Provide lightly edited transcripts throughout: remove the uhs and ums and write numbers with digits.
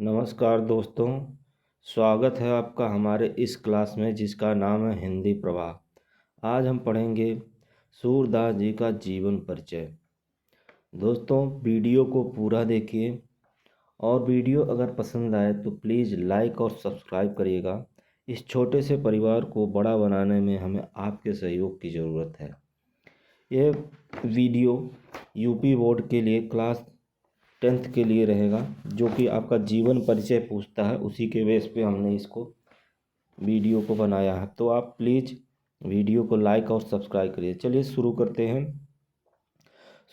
नमस्कार दोस्तों, स्वागत है आपका हमारे इस क्लास में जिसका नाम है हिंदी प्रवाह। आज हम पढ़ेंगे सूरदास जी का जीवन परिचय। दोस्तों, वीडियो को पूरा देखिए और वीडियो अगर पसंद आए तो प्लीज़ लाइक और सब्सक्राइब करिएगा। इस छोटे से परिवार को बड़ा बनाने में हमें आपके सहयोग की ज़रूरत है। ये वीडियो यूपी बोर्ड के लिए क्लास 10th के लिए रहेगा, जो कि आपका जीवन परिचय पूछता है। उसी के बेस पे हमने इसको वीडियो को बनाया है, तो आप प्लीज़ वीडियो को लाइक और सब्सक्राइब करिए। चलिए शुरू करते हैं।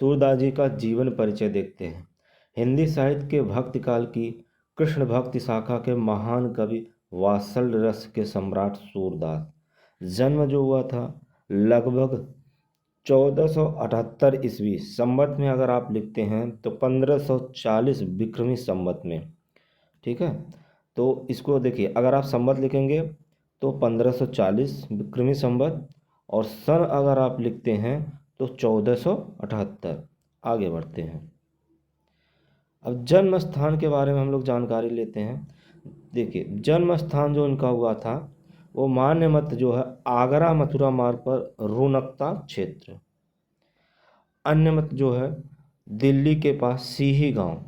सूरदास जी का जीवन परिचय देखते हैं। हिंदी साहित्य के भक्ति काल की कृष्ण भक्ति शाखा के महान कवि, वात्सल्य रस के सम्राट सूरदास। जन्म जो हुआ था लगभग 1478 ईस्वी संवत में, अगर आप लिखते हैं तो 1540 विक्रमी संवत में। ठीक है, तो इसको देखिए, अगर आप संवत लिखेंगे तो 1540 विक्रमी संवत, और सन अगर आप लिखते हैं तो 1478। आगे बढ़ते हैं। अब जन्म स्थान के बारे में हम लोग जानकारी लेते हैं। देखिए, जन्म स्थान जो इनका हुआ था वो मान्य मत जो है आगरा मथुरा मार्ग पर रुनकता क्षेत्र। अन्य मत जो है दिल्ली के पास सीही गांव।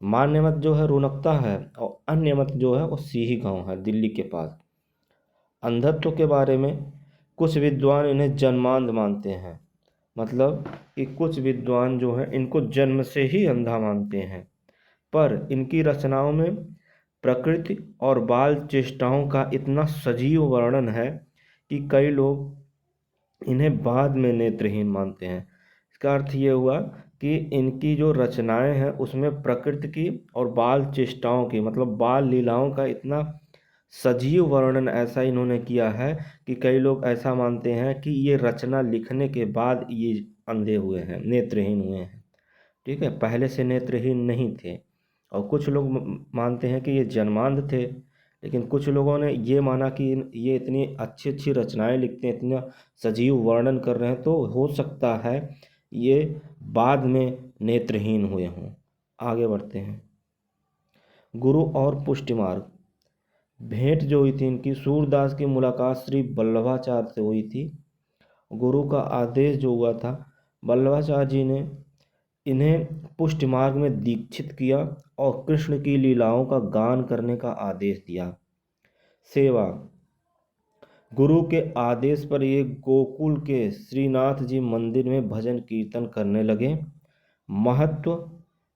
मान्य मत जो है रुनकता है और अन्य मत जो है वो सीही गांव है दिल्ली के पास। अंधत्व के बारे में कुछ विद्वान इन्हें जन्मांध मानते हैं, मतलब कि कुछ विद्वान जो हैं इनको जन्म से ही अंधा मानते हैं। पर इनकी रचनाओं में प्रकृति और बाल चेष्टाओं का इतना सजीव वर्णन है कि कई लोग इन्हें बाद में नेत्रहीन मानते हैं। इसका अर्थ ये हुआ कि इनकी जो रचनाएं हैं उसमें प्रकृति की और बाल चेष्टाओं की, मतलब बाल लीलाओं का इतना सजीव वर्णन ऐसा इन्होंने किया है कि कई लोग ऐसा मानते हैं कि ये रचना लिखने के बाद ये अंधे हुए हैं, नेत्रहीन हुए हैं। ठीक है, पहले से नेत्रहीन नहीं थे। और कुछ लोग मानते हैं कि ये जन्मांध थे, लेकिन कुछ लोगों ने ये माना कि ये इतनी अच्छी अच्छी रचनाएं लिखते हैं, इतना सजीव वर्णन कर रहे हैं, तो हो सकता है ये बाद में नेत्रहीन हुए हों। आगे बढ़ते हैं। गुरु और पुष्टि मार्ग। भेंट जो हुई थी इनकी, सूरदास की मुलाकात श्री वल्लभाचार्य से हुई थी। गुरु का आदेश जो हुआ था, वल्लभाचार्य जी ने इन्हें पुष्टि मार्ग में दीक्षित किया और कृष्ण की लीलाओं का गान करने का आदेश दिया। सेवा। गुरु के आदेश पर ये गोकुल के श्रीनाथ जी मंदिर में भजन कीर्तन करने लगे। महत्व।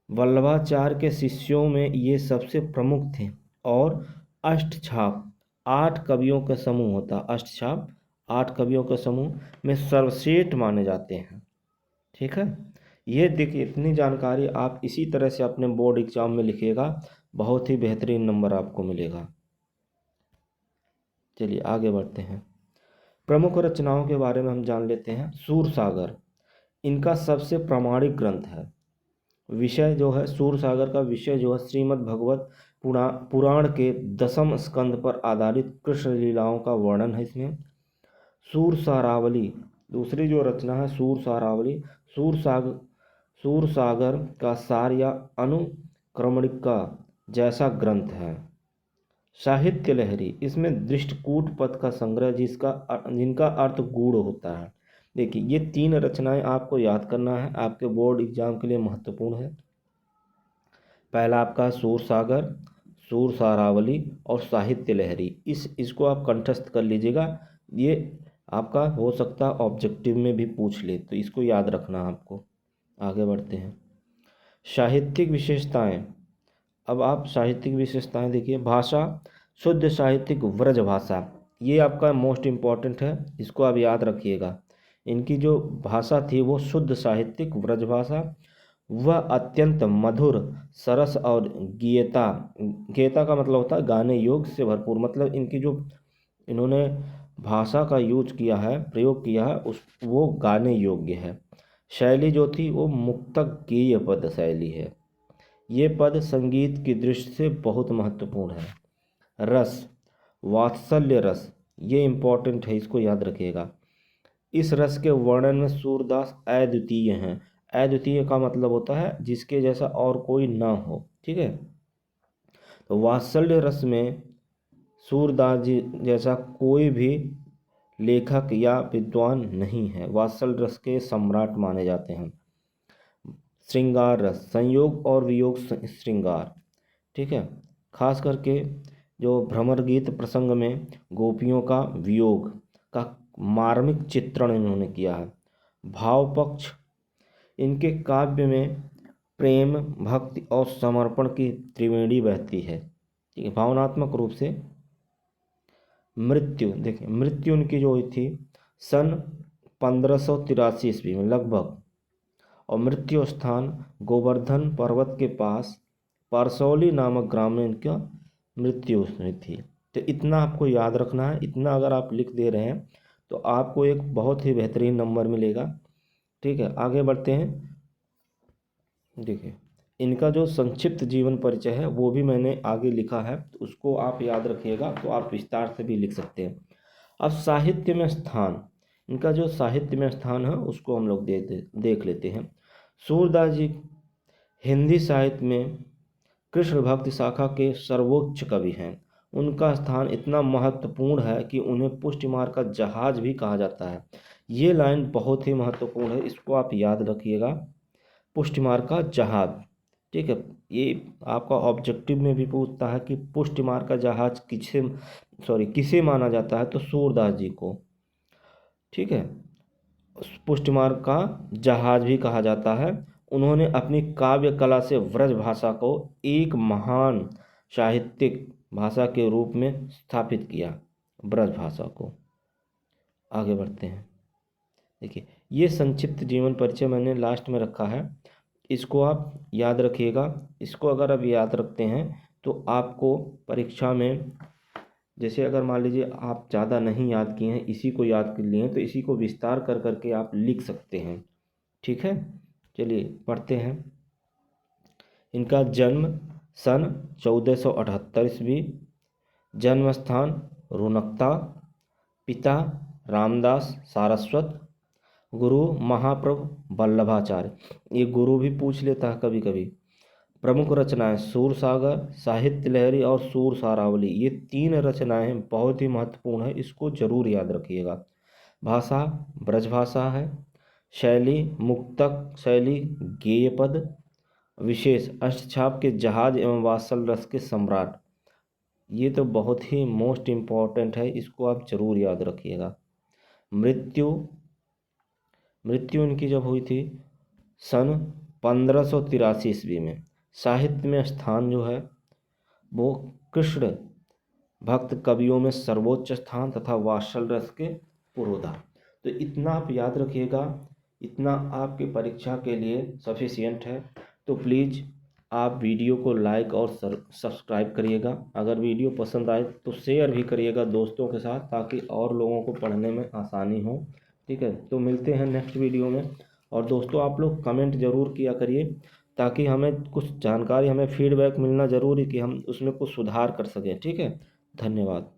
वल्लभाचार्य के शिष्यों में ये सबसे प्रमुख थे और अष्टछाप 8 कवियों का समूह होता। अष्टछाप 8 कवियों के समूह में सर्वश्रेष्ठ माने जाते हैं। ठीक है, ये देखिए, इतनी जानकारी आप इसी तरह से अपने बोर्ड एग्जाम में लिखिएगा, बहुत ही बेहतरीन नंबर आपको मिलेगा। चलिए आगे बढ़ते हैं। प्रमुख रचनाओं के बारे में हम जान लेते हैं। सूरसागर इनका सबसे प्रामाणिक ग्रंथ है। विषय जो है, सूरसागर का विषय जो है श्रीमद् भगवत पुराण के 10वें स्कंद पर आधारित कृष्ण लीलाओं का वर्णन है इसमें। सूरसारावली दूसरी जो रचना है, सूरसारावली सूरसागर का सार या अनुक्रमणिका जैसा ग्रंथ है। साहित्य लहरी, इसमें दृष्टकूट पद का संग्रह जिनका अर्थ गूढ़ होता है। देखिए, ये 3 रचनाएं आपको याद करना है, आपके बोर्ड एग्जाम के लिए महत्वपूर्ण है। पहला आपका सूरसागर, सूरसारावली और साहित्य लहरी। इसको आप कंठस्थ कर लीजिएगा, ये आपका हो सकता है ऑब्जेक्टिव में भी पूछ ले, तो इसको याद रखना आपको। आगे बढ़ते हैं। साहित्यिक विशेषताएं। अब आप साहित्यिक विशेषताएं देखिए। भाषा, शुद्ध साहित्यिक व्रज भाषा, ये आपका मोस्ट इम्पॉर्टेंट है, इसको आप याद रखिएगा। इनकी जो भाषा थी वो शुद्ध साहित्यिक व्रज भाषा। वह अत्यंत मधुर, सरस और गीयता का मतलब होता है गाने योग्य से भरपूर, मतलब इनकी जो इन्होंने भाषा का यूज किया है, प्रयोग किया है, वो गाने योग्य है। शैली जो थी वो मुक्तक गेय पद शैली है। ये पद संगीत की दृष्टि से बहुत महत्वपूर्ण है। रस, वात्सल्य रस, ये इम्पोर्टेंट है, इसको याद रखिएगा। इस रस के वर्णन में सूरदास अद्वितीय हैं। अद्वितीय का मतलब होता है जिसके जैसा और कोई ना हो। ठीक है। तो वात्सल्य रस में सूरदास जी जैसा कोई भी लेखक या विद्वान नहीं है। वात्सल्य रस के सम्राट माने जाते हैं। श्रृंगार रस, संयोग और वियोग श्रृंगार, ठीक है। खास करके जो भ्रमर गीत प्रसंग में गोपियों का वियोग का मार्मिक चित्रण इन्होंने किया है। भाव पक्ष, इनके काव्य में प्रेम, भक्ति और समर्पण की त्रिवेणी बहती है, ठीक है। भावनात्मक रूप से मृत्यु, देखिए मृत्यु उनकी जो हुई थी सन 1583 ईस्वी में लगभग, और मृत्यु स्थान गोवर्धन पर्वत के पास परसौली नामक ग्राम में इनका मृत्यु हुई थी। तो इतना आपको याद रखना है। इतना अगर आप लिख दे रहे हैं तो आपको एक बहुत ही बेहतरीन नंबर मिलेगा, ठीक है। आगे बढ़ते हैं। देखिए इनका जो संक्षिप्त जीवन परिचय है वो भी मैंने आगे लिखा है, तो उसको आप याद रखिएगा तो आप विस्तार से भी लिख सकते हैं। अब साहित्य में स्थान, इनका जो साहित्य में स्थान है उसको हम लोग देख लेते हैं। सूरदास जी हिंदी साहित्य में कृष्ण भक्ति शाखा के सर्वोच्च कवि हैं। उनका स्थान इतना महत्वपूर्ण है कि उन्हें पुष्टिमार का जहाज भी कहा जाता है। ये लाइन बहुत ही महत्वपूर्ण है, इसको आप याद रखिएगा। पुष्टिमार का जहाज, ठीक है। ये आपका ऑब्जेक्टिव में भी पूछता है कि पुष्टिमार का जहाज किसे माना जाता है, तो सूरदास जी को, ठीक है। पुष्टिमार का जहाज भी कहा जाता है। उन्होंने अपनी काव्य कला से व्रज भाषा को एक महान साहित्यिक भाषा के रूप में स्थापित किया, ब्रज भाषा को। आगे बढ़ते हैं। देखिए ये संक्षिप्त जीवन परिचय मैंने लास्ट में रखा है, इसको आप याद रखिएगा। इसको अगर आप याद रखते हैं तो आपको परीक्षा में, जैसे अगर मान लीजिए आप ज़्यादा नहीं याद किए हैं, इसी को याद कर लिए हैं, तो इसी को विस्तार कर करके आप लिख सकते हैं, ठीक है। चलिए पढ़ते हैं। इनका जन्म सन 1478 ईस्वी, जन्म स्थान रुनकता, पिता रामदास सारस्वत, गुरु महाप्रभु वल्लभाचार्य। ये गुरु भी पूछ लेता है कभी कभी। प्रमुख रचनाएं सूरसागर, साहित्य लहरी और सूर सारावली, ये 3 रचनाएं बहुत ही महत्वपूर्ण है, इसको जरूर याद रखिएगा। भाषा ब्रजभाषा है। शैली मुक्तक शैली, गेय पद। विशेष अष्टछाप के जहाज एवं वात्सल्य रस के सम्राट, ये तो बहुत ही मोस्ट इम्पॉर्टेंट है, इसको आप जरूर याद रखिएगा। मृत्यु इनकी जब हुई थी सन 1583 ईस्वी में। साहित्य में स्थान जो है वो कृष्ण भक्त कवियों में सर्वोच्च स्थान तथा वात्सल्य रस के पुरोधा। तो इतना आप याद रखिएगा, इतना आपकी परीक्षा के लिए सफिशिएंट है। तो प्लीज़ आप वीडियो को लाइक और सब्सक्राइब करिएगा। अगर वीडियो पसंद आए तो शेयर भी करिएगा दोस्तों के साथ, ताकि और लोगों को पढ़ने में आसानी हो, ठीक है। तो मिलते हैं नेक्स्ट वीडियो में। और दोस्तों आप लोग कमेंट ज़रूर किया करिए, ताकि हमें कुछ जानकारी, हमें फीडबैक मिलना ज़रूरी कि हम उसमें कुछ सुधार कर सकें, ठीक है। धन्यवाद।